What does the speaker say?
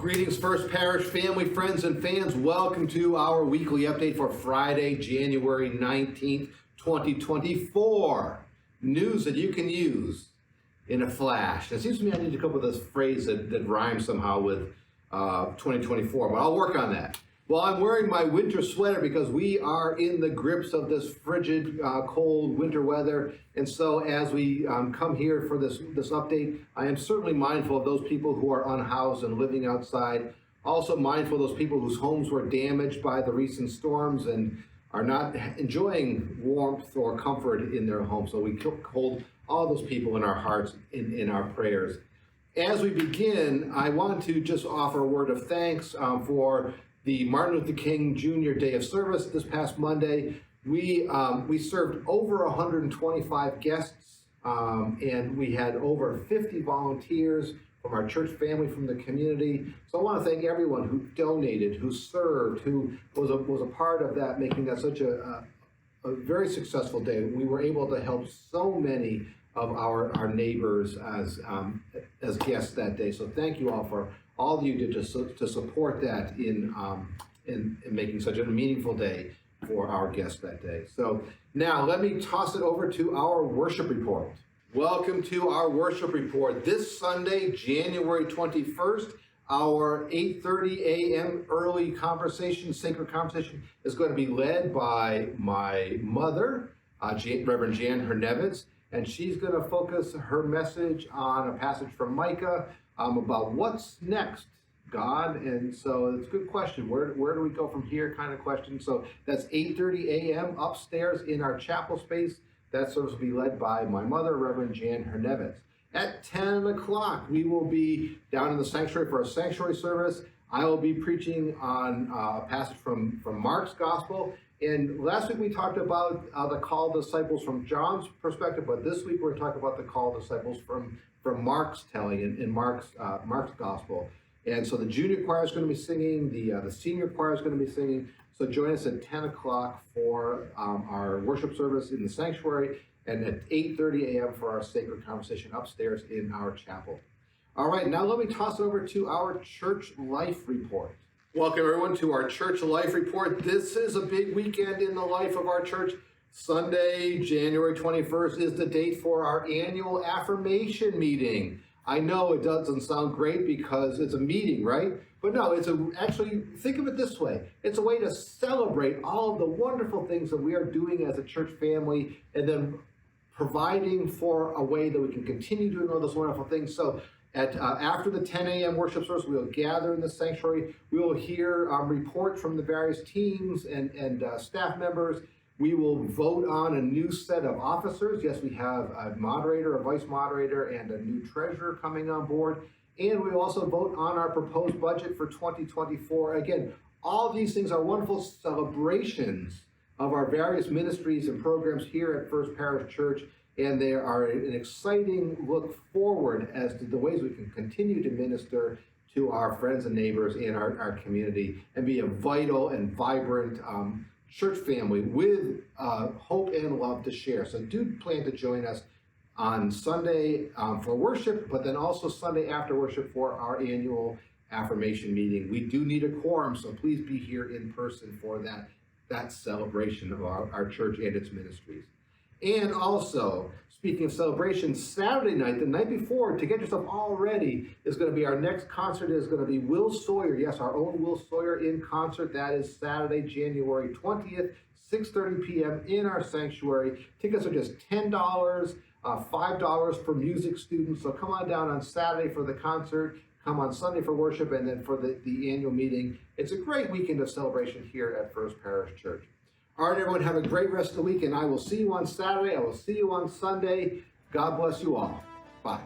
Greetings, First Parish family, friends, and fans. Welcome to our weekly update for Friday, January 19th, 2024. News that you can use in a flash. It seems to me I need to come up with this phrase that rhymes somehow with 2024, but I'll work on that. Well, I'm wearing my winter sweater because we are in the grips of this frigid, cold winter weather. And so as we come here for this update, I am certainly mindful of those people who are unhoused and living outside. Also mindful of those people whose homes were damaged by the recent storms and are not enjoying warmth or comfort in their homes. So we hold all those people in our hearts, in our prayers. As we begin, I want to just offer a word of thanks for the Martin Luther King Jr. Day of Service this past Monday. We served over 125 guests, and we had over 50 volunteers from our church family, from the community. So I want to thank everyone who donated, who served, who was a part of that, making that such a very successful day. We were able to help so many of our neighbors as guests that day. So thank you all for all you did to support that in making such a meaningful day for our guests that day. So now let me toss it over to our worship report. Welcome to our worship report. This Sunday, January 21st, our 8:30 a.m. early conversation, sacred conversation, is going to be led by my mother, Reverend Jan Hernevitz, and she's going to focus her message on a passage from Micah, about what's next, God. And so it's a good question. Where do we go from here kind of question. So that's 8:30 a.m. upstairs in our chapel space. That service will be led by my mother, Reverend Jan Hernevitz. At 10 o'clock, we will be down in the sanctuary for a sanctuary service. I will be preaching on a passage from Mark's Gospel. And last week we talked about the call of disciples from John's perspective, but this week we're talking about the call of disciples from Mark's telling in Mark's Gospel. And so the junior choir is going to be singing, the senior choir is going to be singing. So join us at 10 o'clock for our worship service in the sanctuary, and at 8:30 a.m. for our sacred conversation upstairs in our chapel. All right, now let me toss it over to our church life report. Welcome everyone to our church life report. This is a big weekend in the life of our church. Sunday, January 21st is the date for our annual affirmation meeting. I know it doesn't sound great because it's a meeting, right? But no, actually, think of it this way. It's a way to celebrate all of the wonderful things that we are doing as a church family, and then providing for a way that we can continue doing all those wonderful things. So after the 10 a.m. worship service, we will gather in the sanctuary. We will hear reports from the various teams and staff members. We will vote on a new set of officers. Yes, we have a moderator, a vice moderator, and a new treasurer coming on board. And we will also vote on our proposed budget for 2024. Again, all of these things are wonderful celebrations of our various ministries and programs here at First Parish Church. And they are an exciting look forward as to the ways we can continue to minister to our friends and neighbors in our community and be a vital and vibrant church family with hope and love to share. So do plan to join us on Sunday for worship, but then also Sunday after worship for our annual affirmation meeting. We do need a quorum, so please be here in person for that celebration of our church and its ministries. And also, speaking of celebration, Saturday night, the night before, to get yourself all ready, is going to be our next concert. Is going to be Will Sawyer. Yes, our own Will Sawyer in concert. That is Saturday, January 20th, 6:30 p.m. in our sanctuary. Tickets are just $10, $5 for music students. So come on down on Saturday for the concert. Come on Sunday for worship, and then for the annual meeting. It's a great weekend of celebration here at First Parish Church. All right, everyone, have a great rest of the week, and I will see you on Saturday. I will see you on Sunday. God bless you all. Bye.